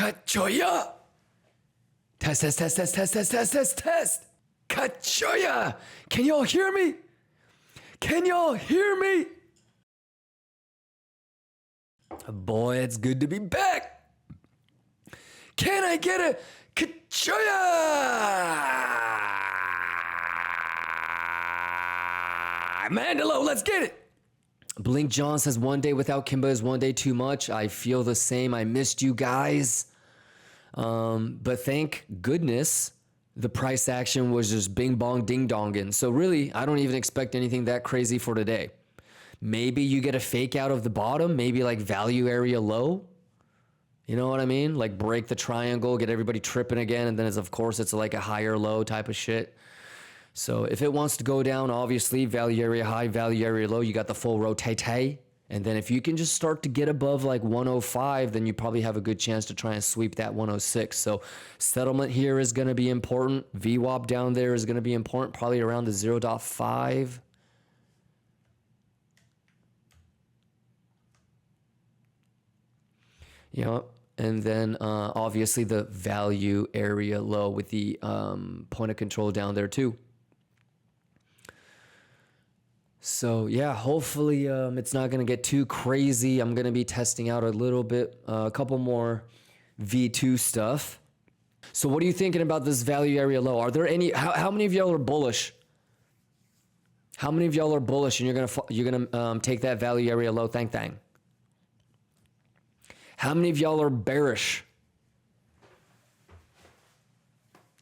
Kachoya. Test, test, test, test, test, test, test, test, test. Kachoya. Can y'all hear me? Can y'all hear me? Boy, it's good to be back. Can I get a Kachoya? Mandelo, let's get it. Blink John says, one day without Kimba is one day too much. I feel the same. I missed you guys. But thank goodness the price action was just bing bong ding donging. So really, I don't even expect anything that crazy for today. Maybe you get a fake out of the bottom, maybe like value area low. You know what I mean? Like break the triangle, get everybody tripping again. And then of course, it's like a higher low type of shit. So if it wants to go down, obviously value area high, value area low, you got the full rotate. And then if you can just start to get above like 105, then you probably have a good chance to try and sweep that 106. So settlement here is going to be important. VWAP down there is going to be important, probably around the 0.5. Yeah. And then obviously the value area low with the point of control down there too. So yeah, hopefully it's not going to get too crazy. I'm going to be testing out a little bit, a couple more V2 stuff. So what are you thinking about this value area low? Are there any, how many of y'all are bullish? How many of y'all are bullish and you're going to take that value area low? Thang. How many of y'all are bearish?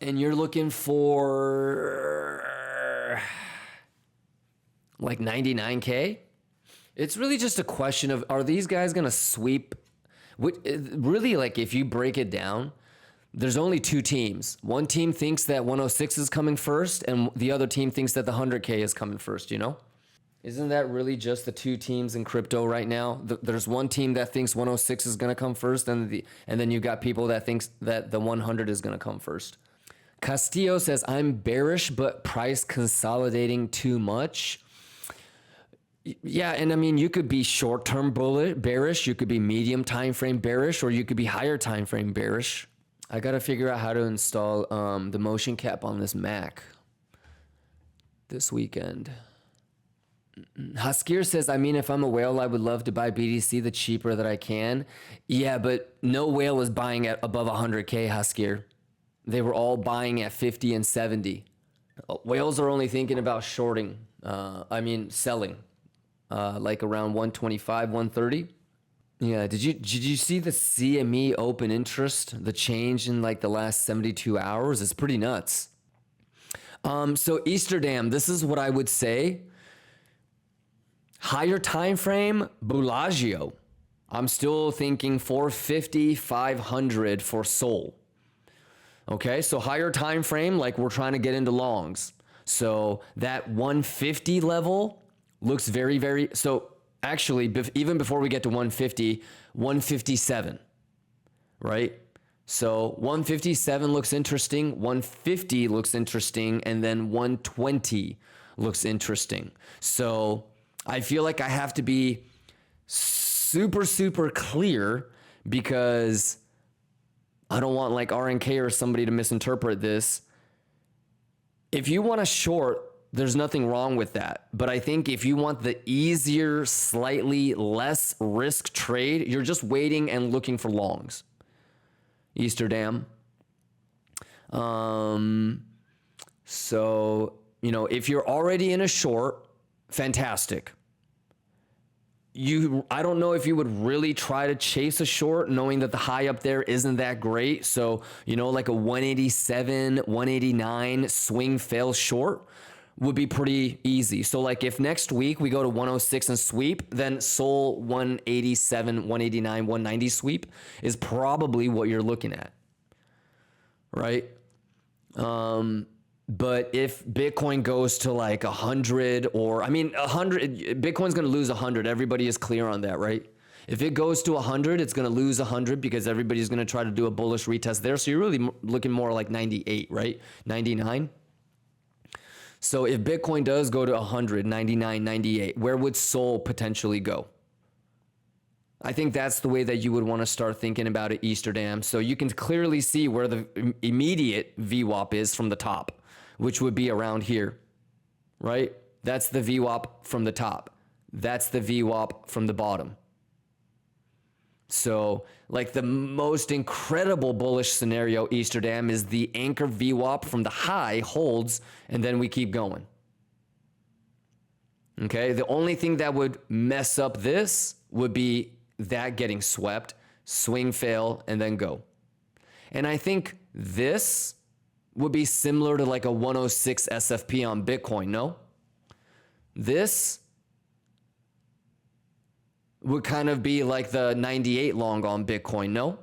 And you're looking for like 99K? It's really just a question of, are these guys going to sweep? Really, like if you break it down, there's only two teams. One team thinks that 106 is coming first, and the other team thinks that the 100K is coming first, you know? Isn't that really just the two teams in crypto right now? There's one team that thinks 106 is going to come first, and then you've got people that thinks that the 100 is going to come first. Castillo says, I'm bearish, but price consolidating too much. Yeah, and I mean, you could be short-term bearish, you could be medium time frame bearish, or you could be higher time frame bearish. I got to figure out how to install the motion cap on this Mac this weekend. Haskir says, I mean, if I'm a whale, I would love to buy BTC the cheaper that I can. Yeah, but no whale is buying at above 100K, Haskir. They were all buying at 50 and 70. Whales are only thinking about shorting. Selling. Like around 125, 130. Yeah, did you see the CME open interest? The change in like the last 72 hours? It's pretty nuts. So Easterdam, this is what I would say. Higher time frame, Bellagio. I'm still thinking 450, 500 for Sol. Okay, so higher time frame, like we're trying to get into longs. So that 150 level looks very, very, so actually, even before we get to 150, 157, right? So 157 looks interesting, 150 looks interesting, and then 120 looks interesting. So I feel like I have to be super, super clear because I don't want like RNK or somebody to misinterpret this. If you want to short, there's nothing wrong with that. But I think if you want the easier, slightly less risk trade, you're just waiting and looking for longs. Easterdam. So, you know, if you're already in a short, fantastic. I don't know if you would really try to chase a short knowing that the high up there isn't that great. So, you know, like a 187, 189 swing fail short would be pretty easy. So like if next week we go to 106 and sweep, then Sol 187, 189, 190 sweep is probably what you're looking at, right? But if Bitcoin goes to like 100 or, 100, Bitcoin's going to lose 100. Everybody is clear on that, right? If it goes to 100, it's going to lose 100 because everybody's going to try to do a bullish retest there. So you're really looking more like 98, right? 99. So if Bitcoin does go to 100, 99, 98, where would Sol potentially go? I think that's the way that you would want to start thinking about it, Easterdam. So you can clearly see where the immediate VWAP is from the top, which would be around here, right? That's the VWAP from the top. That's the VWAP from the bottom. So like the most incredible bullish scenario, Easterdam, is the anchor VWAP from the high holds, and then we keep going. Okay, the only thing that would mess up this would be that getting swept, swing fail, and then go. And I think this would be similar to like a 106 SFP on Bitcoin, no? This would kind of be like the 98 long on Bitcoin, no?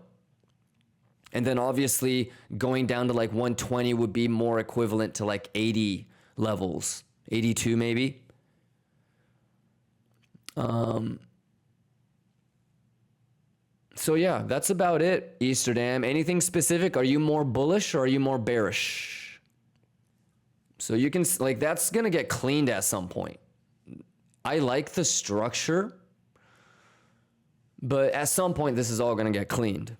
And then obviously going down to like 120 would be more equivalent to like 80 levels, 82 maybe. So yeah, that's about it, Easterdam. Anything specific? Are you more bullish or are you more bearish? So you can, like, that's going to get cleaned at some point. I like the structure, but at some point this is all going to get cleaned.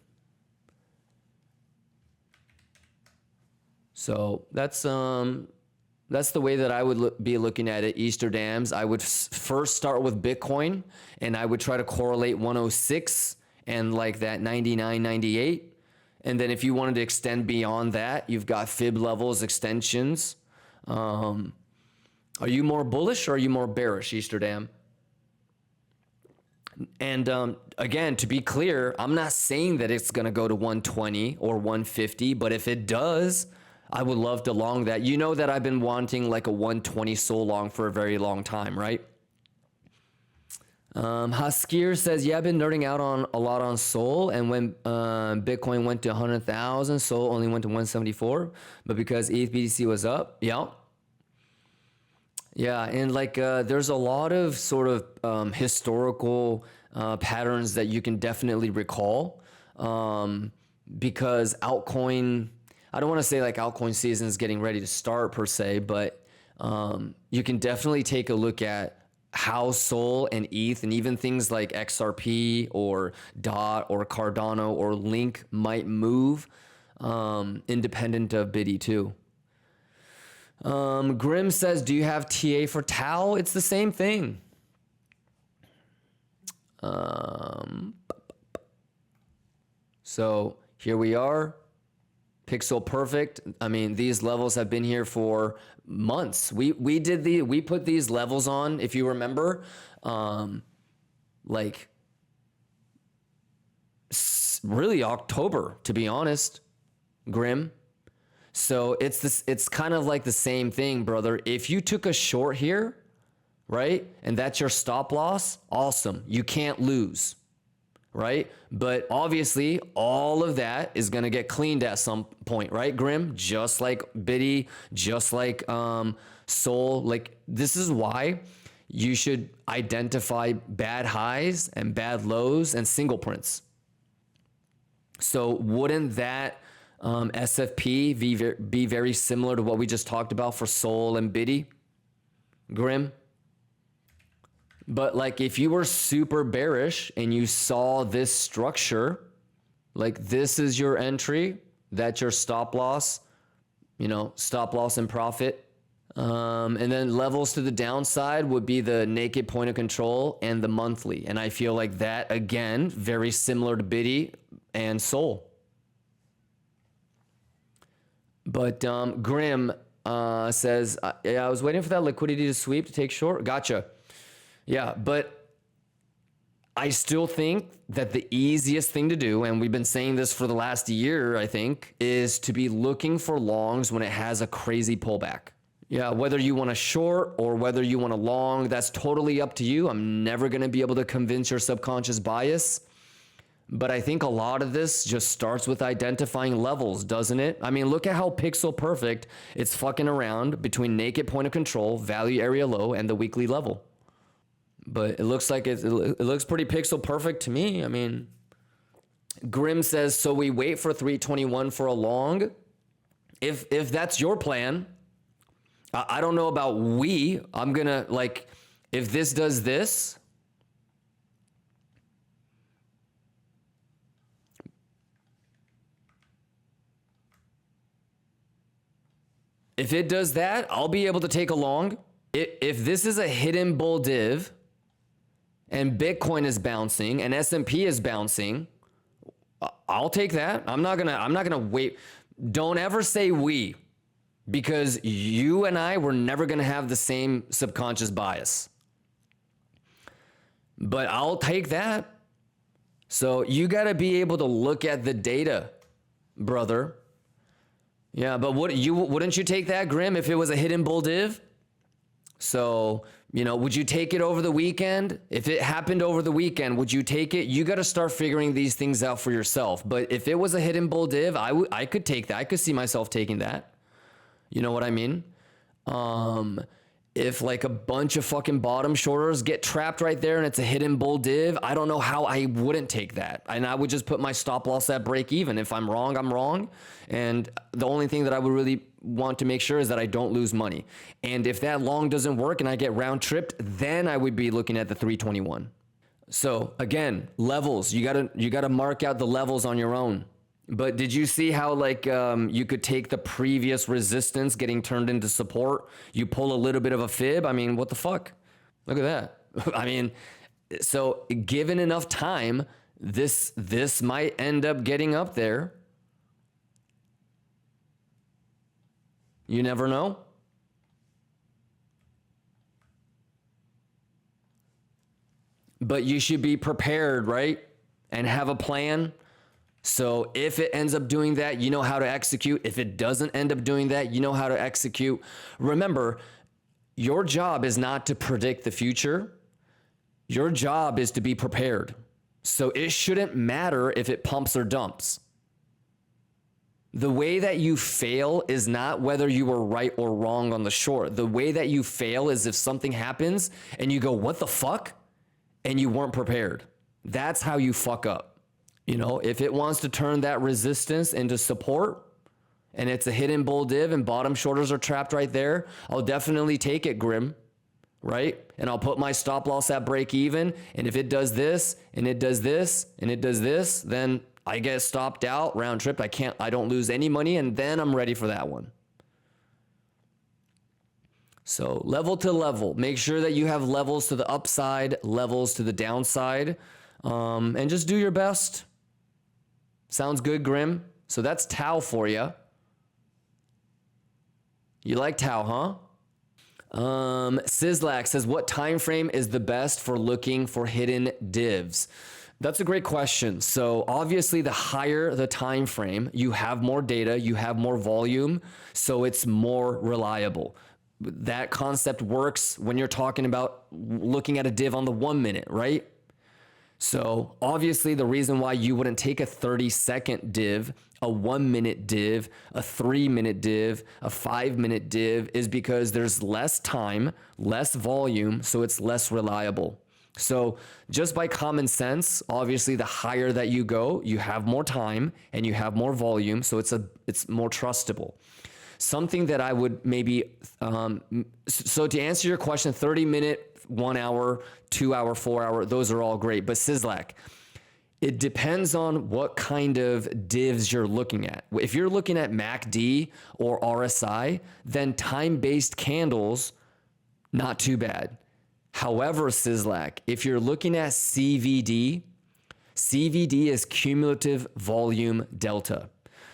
So that's the way that I would be looking at it, Easterdams. I would first start with Bitcoin, and I would try to correlate 106 and like that 99, 98. And then if you wanted to extend beyond that, you've got fib levels, extensions. Are you more bullish or are you more bearish, Easterdam? And again, to be clear, I'm not saying that it's going to go to 120 or 150, but if it does, I would love to long that. You know that I've been wanting like a 120 SOL long for a very long time, right? Haskir says, yeah, I've been nerding out on a lot on SOL, and when Bitcoin went to 100,000, SOL only went to 174, but because ETH BTC was up, yeah. Yeah, and like there's a lot of sort of historical patterns that you can definitely recall because altcoin, I don't want to say like altcoin season is getting ready to start per se, but you can definitely take a look at how SOL and ETH and even things like XRP or DOT or Cardano or Link might move independent of BIDI too. Grim says, do you have TA for Tau? It's the same thing. So here we are. Pixel perfect. I mean, these levels have been here for months. We put these levels on, if you remember, like really October, to be honest, Grim. So it's kind of like the same thing, brother. If you took a short here, right, and that's your stop loss, awesome. You can't lose. Right? But obviously all of that is going to get cleaned at some point, right, Grim? Just like BIDI, just like SOL. Like, this is why you should identify bad highs and bad lows and single prints. So wouldn't that SFP be very similar to what we just talked about for SOL and BIDI, Grim? But like if you were super bearish and you saw this structure, like this is your entry, that's your stop loss, you know, stop loss and profit. And then levels to the downside would be the naked point of control and the monthly. And I feel like that, again, very similar to BIDI and SOL. But Grim says, yeah, I was waiting for that liquidity to sweep to take short. Gotcha. Yeah, but I still think that the easiest thing to do, and we've been saying this for the last year, I think, is to be looking for longs when it has a crazy pullback. Yeah, whether you want to short or whether you want to long, that's totally up to you. I'm never going to be able to convince your subconscious bias. But I think a lot of this just starts with identifying levels, doesn't it? I mean, look at how pixel perfect it's fucking around between naked point of control, value area low, and the weekly level. But it looks like it looks pretty pixel perfect to me. I mean, Grim says, so we wait for 321 for a long. If that's your plan, I don't know about I'm gonna, like, if this does this, If it does that, I'll be able to take a long. If this is a hidden bull div and Bitcoin is bouncing and S&P is bouncing, I'll take that. I'm not gonna wait. Don't ever say we, because you and I were never gonna have the same subconscious bias. But I'll take that. So you gotta be able to look at the data, brother. Yeah, but wouldn't you take that, Grim, if it was a hidden bull div? So, would you take it over the weekend? If it happened over the weekend, would you take it? You got to start figuring these things out for yourself. But if it was a hidden bull div, I could take that. I could see myself taking that. You know what I mean? If like a bunch of fucking bottom shorters get trapped right there and it's a hidden bull div, I don't know how I wouldn't take that. And I would just put my stop loss at break even. If I'm wrong, I'm wrong. And the only thing that I would really want to make sure is that I don't lose money. And if that long doesn't work and I get round tripped, then I would be looking at the 321. So again, levels, you gotta mark out the levels on your own. But did you see how you could take the previous resistance getting turned into support? You pull a little bit of a fib. I mean, what the fuck? Look at that. I mean, so given enough time, this might end up getting up there. You never know. But you should be prepared, right? And have a plan. So if it ends up doing that, you know how to execute. If it doesn't end up doing that, you know how to execute. Remember, your job is not to predict the future. Your job is to be prepared. So it shouldn't matter if it pumps or dumps. The way that you fail is not whether you were right or wrong on the short. The way that you fail is if something happens and you go, what the fuck? And you weren't prepared. That's how you fuck up. If it wants to turn that resistance into support and it's a hidden bull div and bottom shorters are trapped right there, I'll definitely take it, Grim, right? And I'll put my stop loss at break even. And if it does this and it does this and it does this, then I get stopped out, round tripped. I don't lose any money. And then I'm ready for that one. So level to level, make sure that you have levels to the upside, levels to the downside, and just do your best. Sounds good, Grim? So that's Tau for you. You like Tau, huh? Sizzlack says, what time frame is the best for looking for hidden divs? That's a great question. So obviously the higher the time frame, you have more data, you have more volume, so it's more reliable. That concept works when you're talking about looking at a div on the 1 minute, right? So obviously the reason why you wouldn't take a 30-second div, a 1 minute div, a 3 minute div, a 5 minute div is because there's less time, less volume, so it's less reliable. So just by common sense, obviously the higher that you go, you have more time and you have more volume, so it's more trustable. Something that I would maybe, so to answer your question, 30-minute, 1 hour, 2 hour, 4 hour, those are all great. But Sizzlack, it depends on what kind of divs you're looking at. If you're looking at MACD or RSI, then time-based candles, not too bad. However, Sizzlack, if you're looking at CVD is cumulative volume delta.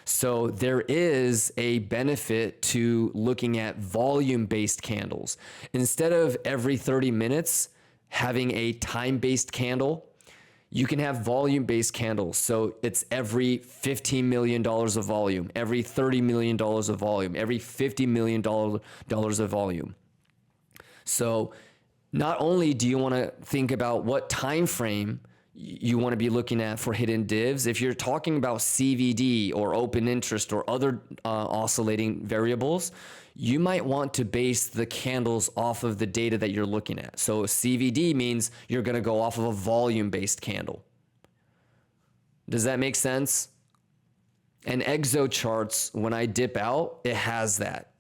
So there is a benefit to looking at volume-based candles. Instead of every 30 minutes having a time-based candle, you can have volume-based candles. So it's every $15 million of volume, every $30 million of volume, every $50 million of volume. So not only do you want to think about what time frame you want to be looking at for hidden divs. If you're talking about CVD or open interest or other oscillating variables, you might want to base the candles off of the data that you're looking at. So CVD means you're going to go off of a volume-based candle. Does that make sense? And exo charts, when I dip out, it has that.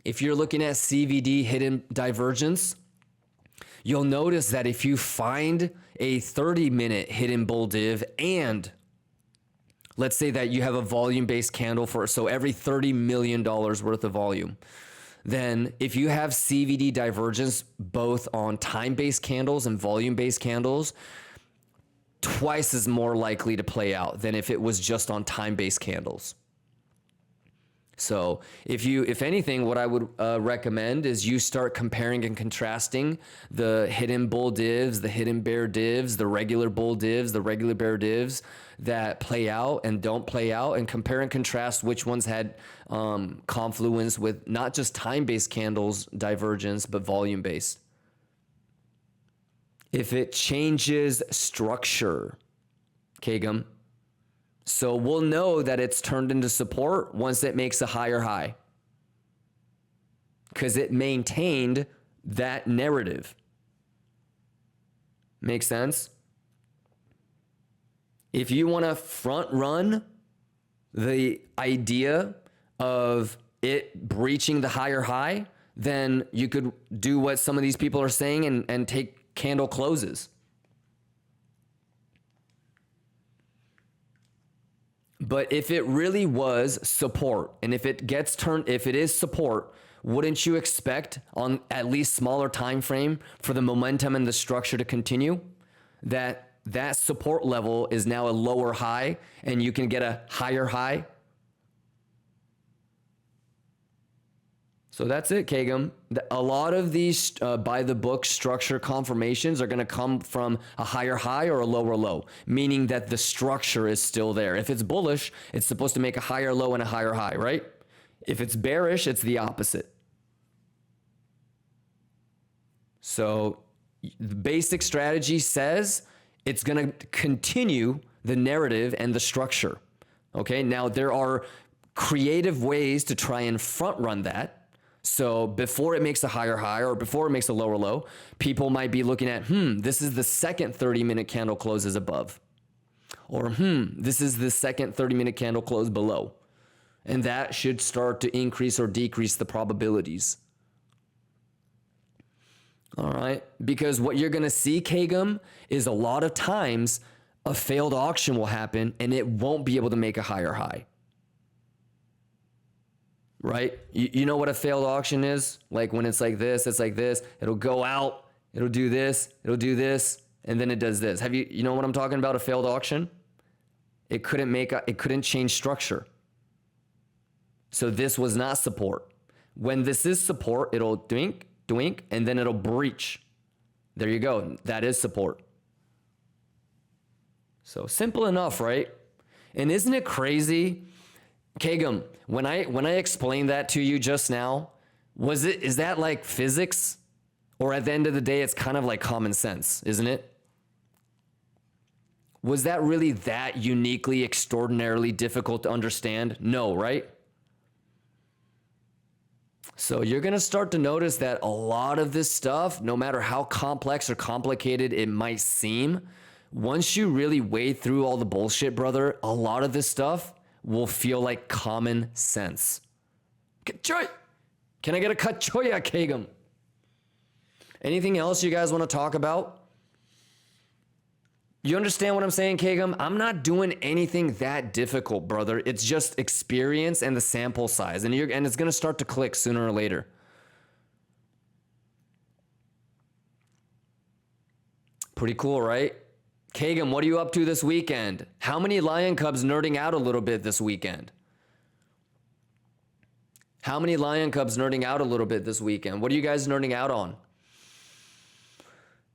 If you're looking at CVD hidden divergence, you'll notice that if you find a 30-minute hidden bull div and Let's say that you have a volume-based candle for, so every $30 million worth of volume. Then if you have CVD divergence both on time-based candles and volume-based candles, twice as more likely to play out than if it was just on time-based candles. So if anything, what I would recommend is you start comparing and contrasting the hidden bull divs, the hidden bear divs, the regular bull divs, the regular bear divs that play out and don't play out, and compare and contrast which ones had confluence with not just time-based candles divergence, but volume-based. If it changes structure, Kagum, so we'll know that it's turned into support once it makes a higher high, because it maintained that narrative. Make sense? If you want to front run the idea of it breaching the higher high, then you could do what some of these people are saying and take candle closes. But if it really was support, and if it gets turned, if it is support, wouldn't you expect on at least smaller time frame for the momentum and the structure to continue? That support level is now a lower high and you can get a higher high. So that's it, Kagum. A lot of these by the book structure confirmations are going to come from a higher high or a lower low, meaning that the structure is still there. If it's bullish, it's supposed to make a higher low and a higher high, right? If it's bearish, it's the opposite. So the basic strategy says it's going to continue the narrative and the structure. Okay, now there are creative ways to try and front run that. So before it makes a higher high or before it makes a lower low, people might be looking at, this is the second 30-minute candle closes above. Or, this is the second 30-minute candle close below. And that should start to increase or decrease the probabilities. All right. Because what you're going to see, Kagum, is a lot of times a failed auction will happen and it won't be able to make a higher high. Right? You know what a failed auction is? Like when it's like this, it'll go out, it'll do this, and then it does this. You know what I'm talking about? A failed auction? It couldn't change structure. So this was not support. When this is support, it'll doink, doink, and then it'll breach. There you go. That is support. So simple enough, right? And isn't it crazy? Kagum, when I explained that to you just now, is that like physics? Or at the end of the day, it's kind of like common sense, isn't it? Was that really that uniquely, extraordinarily difficult to understand? No, right? So you're going to start to notice that a lot of this stuff, no matter how complex or complicated it might seem, once you really wade through all the bullshit, brother, a lot of this stuff will feel like common sense. Can I get a kachoya, Kagum? Anything else you guys want to talk about? You understand what I'm saying, Kagum? I'm not doing anything that difficult, brother. It's just experience and the sample size. And it's going to start to click sooner or later. Pretty cool, right? Kagum, what are you up to this weekend? How many Lion Cubs nerding out a little bit this weekend? How many Lion Cubs nerding out a little bit this weekend? What are you guys nerding out on?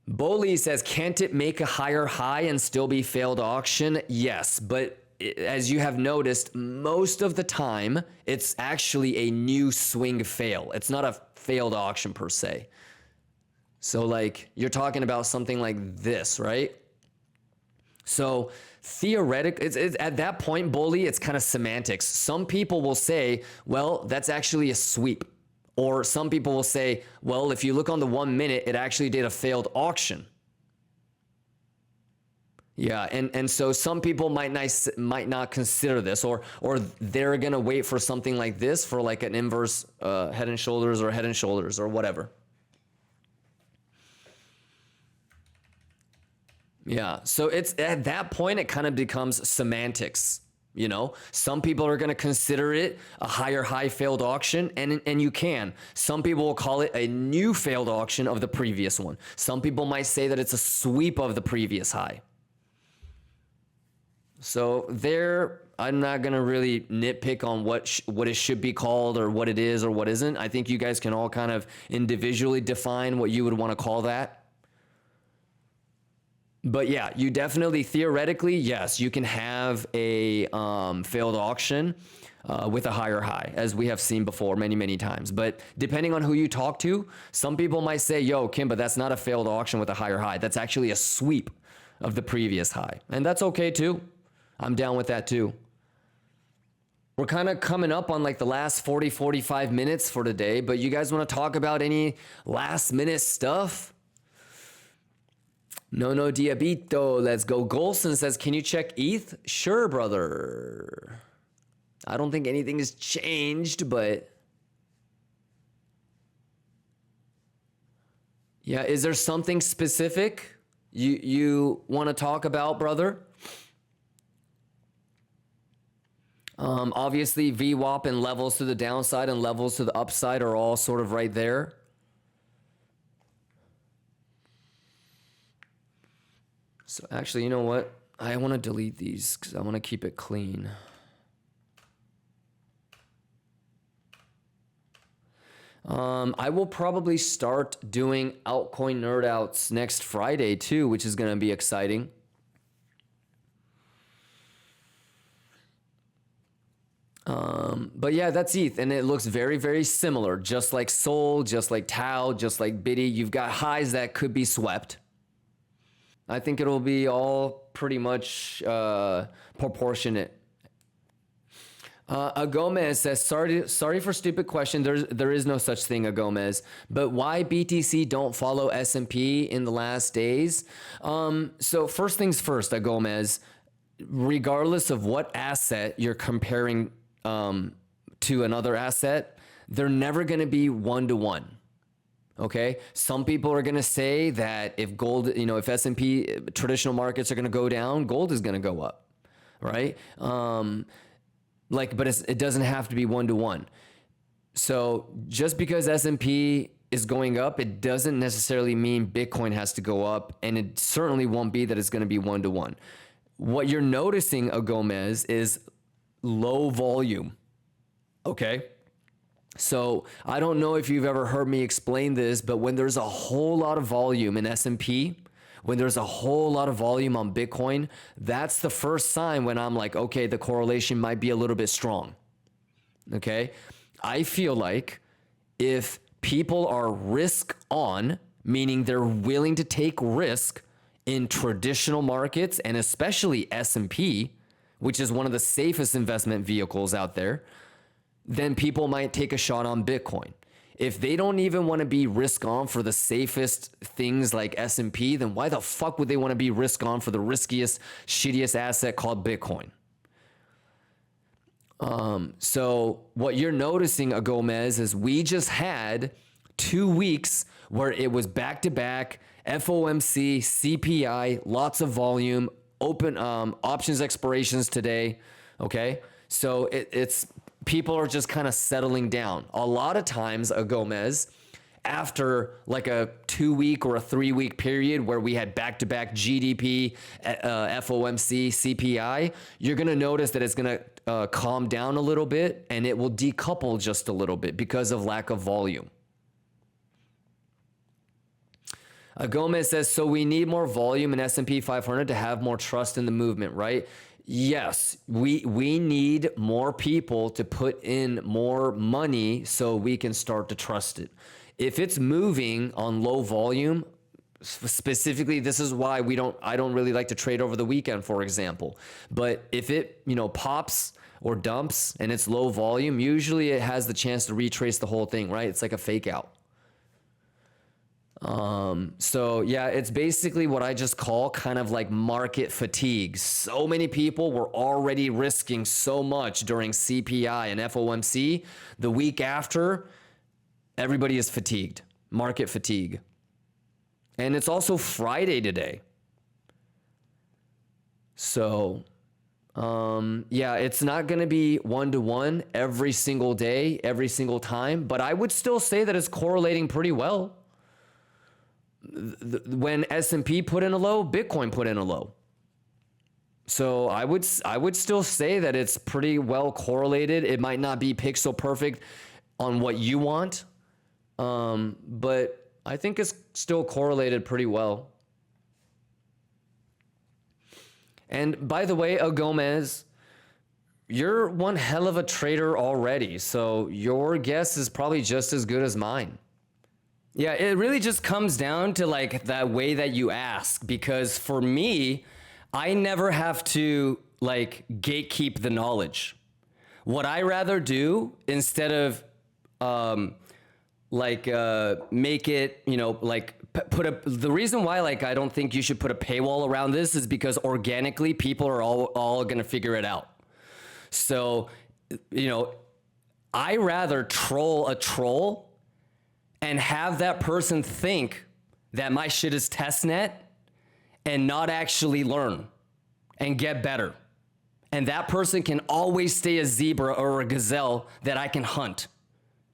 Boli says, can't it make a higher high and still be failed auction? Yes, but as you have noticed, most of the time, it's actually a new swing fail. It's not a failed auction per se. So like, you're talking about something like this, right? So theoretically, it's at that point, Boli, it's kind of semantics. Some people will say, well, that's actually a sweep. Or some people will say, well, if you look on the 1 minute, it actually did a failed auction. Yeah, and so some people might not consider this, or they're gonna wait for something like this for like an inverse head and shoulders or whatever. Yeah, so it's at that point it kind of becomes semantics. You know, some people are going to consider it a higher high failed auction, and you can. Some people will call it a new failed auction of the previous one. Some people might say that it's a sweep of the previous high. So there, I'm not going to really nitpick on what it should be called or what it is or what isn't. I think you guys can all kind of individually define what you would want to call that. But yeah, you definitely, theoretically, yes, you can have a failed auction with a higher high, as we have seen before many, many times. But depending on who you talk to, some people might say, yo, Kim, but that's not a failed auction with a higher high. That's actually a sweep of the previous high. And that's okay too. I'm down with that too. We're kind of coming up on like the last 40, 45 minutes for today, but you guys want to talk about any last minute stuff? No diabito. Let's go. Golson says, can you check ETH? Sure, brother. I don't think anything has changed, but yeah, is there something specific you want to talk about, brother? Obviously, VWAP and levels to the downside and levels to the upside are all sort of right there. So actually, you know what? I want to delete these because I want to keep it clean. I will probably start doing altcoin nerd outs next Friday too, which is going to be exciting. But yeah, that's ETH, and it looks very, very similar, just like Sol, just like Tau, just like Biddy. You've got highs that could be swept. I think it'll be all pretty much proportionate. Agomez says, sorry for stupid question. There is no such thing, Agomez. But why BTC don't follow S&P in the last days? So first things first, Agomez, regardless of what asset you're comparing to another asset, they're never going to be one-to-one. Okay. Some people are going to say that if gold, if S&P traditional markets are going to go down, gold is going to go up. Right. But it doesn't have to be one-to-one. So just because S&P is going up, it doesn't necessarily mean Bitcoin has to go up. And it certainly won't be that it's going to be one-to-one. What you're noticing, Agomez, is low volume. Okay. So I don't know if you've ever heard me explain this, but when there's a whole lot of volume in S&P, when there's a whole lot of volume on Bitcoin, that's the first sign when I'm like, okay, the correlation might be a little bit strong. Okay. I feel like if people are risk on, meaning they're willing to take risk in traditional markets and especially S&P, which is one of the safest investment vehicles out there, then people might take a shot on Bitcoin. If they don't even want to be risk on for the safest things like S&P, then why the fuck would they want to be risk on for the riskiest, shittiest asset called Bitcoin? So what you're noticing, Agomez, is we just had 2 weeks where it was back-to-back FOMC, CPI, lots of volume, open options expirations today. Okay, so it's people are just kind of settling down. A lot of times, Gomez, after like a 2 week or a 3 week period where we had back-to-back GDP, FOMC, CPI, you're going to notice that it's going to calm down a little bit and it will decouple just a little bit because of lack of volume. Gomez says, so we need more volume in S&P 500 to have more trust in the movement, right? Yes, we need more people to put in more money so we can start to trust it. If it's moving on low volume, specifically, this is why I don't really like to trade over the weekend, for example. But if it, pops or dumps and it's low volume, usually it has the chance to retrace the whole thing, right? It's like a fake out. So yeah, it's basically what I just call kind of like market fatigue. So many people were already risking so much during CPI and FOMC. The week after, everybody is fatigued, market fatigue. And it's also Friday today. So Yeah, it's not going to be 1-to-1 every single day, every single time, but I would still say that it's correlating pretty well. When S&P put in a low, Bitcoin put in a low. So I would still say that it's pretty well correlated. It might not be pixel perfect on what you want, but I think it's still correlated pretty well. And by the way, Gomez, you're one hell of a trader already, so your guess is probably just as good as mine. Yeah, it really just comes down to like that way that you ask, because for me, I never have to like gatekeep the knowledge. What I rather do instead of make it, you know, like the reason why like I don't think you should put a paywall around this is because organically people are all going to figure it out. So, you know, I rather troll a troll and have that person think that my shit is testnet and not actually learn and get better. And that person can always stay a zebra or a gazelle that I can hunt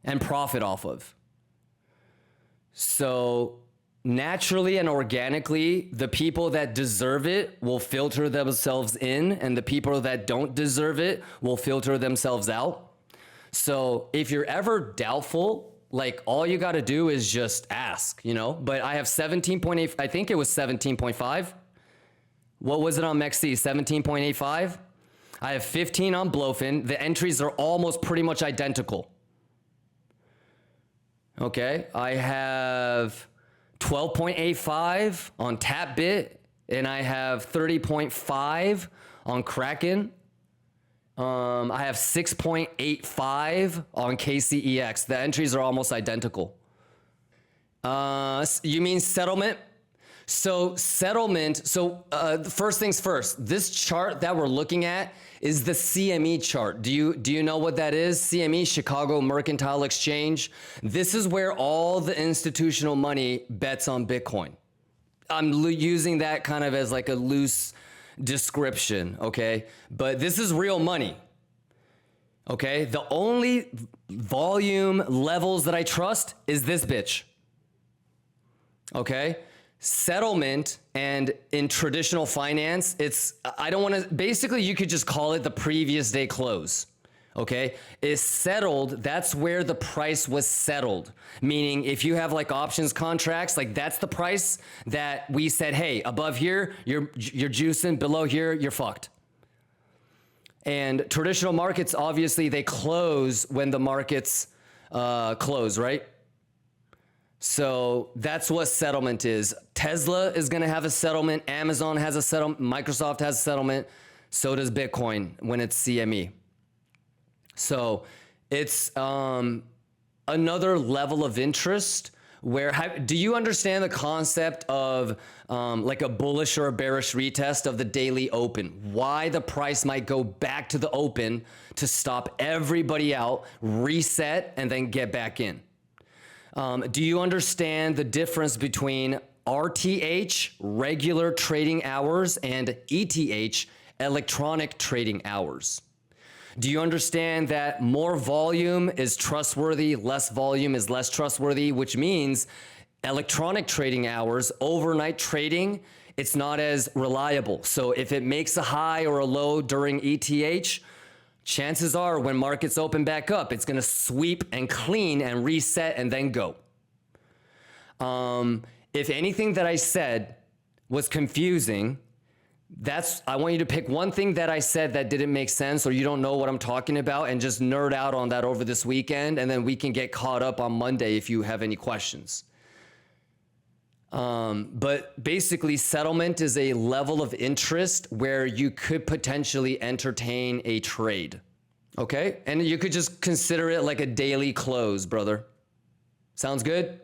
and profit off of. So naturally and organically, the people that deserve it will filter themselves in, and the people that don't deserve it will filter themselves out. So if you're ever doubtful, like all you got to do is just ask, you know, but I have 17.8, I think it was 17.5. What was it on MEXC? 17.85. I have 15 on Blowfin. The entries are almost pretty much identical. Okay, I have 12.85 on TapBit, and I have 30.5 on Kraken. I have 6.85 on KCEX. The entries are almost identical. You mean settlement? So first things first, this chart that we're looking at is the CME chart. Do you know what that is? CME, Chicago Mercantile Exchange. This is where all the institutional money bets on Bitcoin. I'm using that kind of as like a loose description, okay? But this is real money, okay? The only volume levels that I trust is this bitch, okay? Settlement, and in traditional finance, I don't want to, basically you could just call it the previous day close, okay? Is settled, that's where the price was settled. Meaning if you have like options contracts, like that's the price that we said, hey, above here, you're juicing, below here, you're fucked. And traditional markets, obviously they close when the markets close, right? So that's what settlement is. Tesla is going to have a settlement. Amazon has a settlement. Microsoft has a settlement. So does Bitcoin when it's CME. So it's another level of interest where, do you understand the concept of like a bullish or a bearish retest of the daily open? Why the price might go back to the open to stop everybody out, reset, and then get back in. Do you understand the difference between RTH, regular trading hours, and ETH, electronic trading hours? Do you understand that more volume is trustworthy, less volume is less trustworthy, which means electronic trading hours, overnight trading, it's not as reliable. So if it makes a high or a low during ETH, chances are when markets open back up, it's going to sweep and clean and reset and then go. If anything that I said was confusing, I want you to pick one thing that I said that didn't make sense or you don't know what I'm talking about and just nerd out on that over this weekend, and then we can get caught up on Monday if you have any questions. But basically, settlement is a level of interest where you could potentially entertain a trade. Okay? And you could just consider it like a daily close, brother. Sounds good?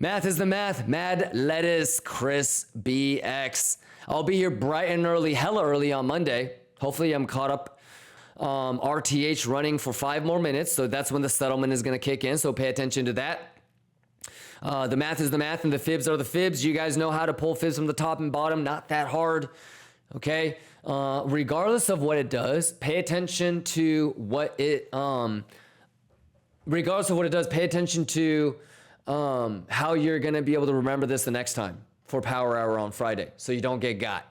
Math is the math. Mad Lettuce, Chris BX. I'll be here bright and early, hella early on Monday. Hopefully I'm caught up. RTH running for 5 more minutes. So that's when the settlement is going to kick in. So pay attention to that. The math is the math and the fibs are the fibs. You guys know how to pull fibs from the top and bottom. Not that hard. Okay. regardless of what it does, pay attention to what it, regardless of what it does, pay attention to how you're going to be able to remember this the next time for Power Hour on Friday so you don't get got.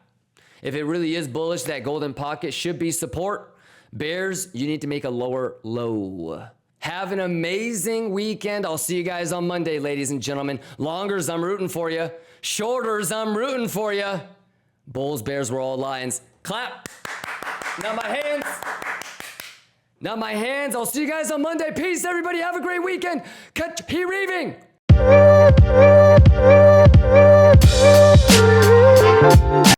If it really is bullish, that golden pocket should be support. Bears, you need to make a lower low. Have an amazing weekend. I'll see you guys on Monday, ladies and gentlemen. Longers, I'm rooting for you. Shorters, I'm rooting for you. Bulls, Bears, we're all Lions. Clap. Not my hands. Not my hands. I'll see you guys on Monday. Peace, everybody. Have a great weekend. Cut he reaving.